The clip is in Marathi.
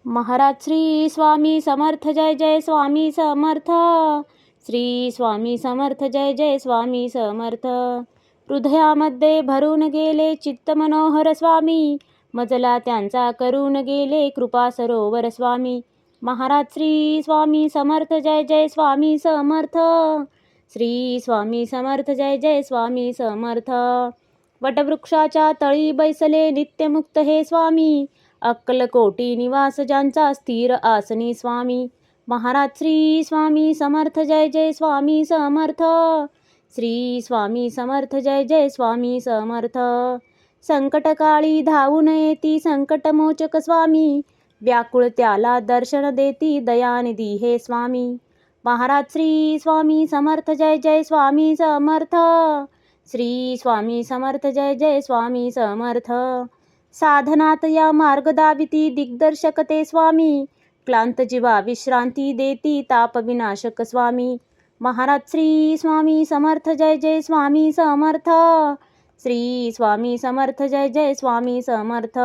महाराज श्री स्वामी समर्थ, जय जय स्वामी समर्थ. श्री स्वामी समर्थ, जय जय स्वामी समर्थ. हृदयामध्ये भरून गेले चित्त मनोहर स्वामी, मजला त्यांचा करून गेले कृपा सरोवर स्वामी. महाराज श्री स्वामी समर्थ, जय जय स्वामी समर्थ. श्री स्वामी समर्थ, जय जय स्वामी समर्थ. वटवृक्षाच्या तळी बैसले नित्यमुक्त हे स्वामी, अक्कलकोटी निवास ज्यांचा स्थिर आसनी स्वामी. महाराज श्री स्वामी समर्थ, जय जय स्वामी समर्थ. श्री स्वामी समर्थ, जय जय स्वामी समर्थ. संकटकाळी धावून येती संकटमोचक स्वामी, व्याकुळ त्याला दर्शन देती दयानिधी हे स्वामी. महाराज श्री स्वामी समर्थ, जय जय स्वामी समर्थ. श्री स्वामी समर्थ, जय जय स्वामी समर्थ. साधनात या मार्ग दाविती दिग्दर्शक ते स्वामी, क्लांत जीवा विश्रांती देती ताप विनाशक स्वामी. महाराज श्री स्वामी समर्थ, जय जय स्वामी समर्थ. श्री स्वामी समर्थ, जय जय स्वामी समर्थ.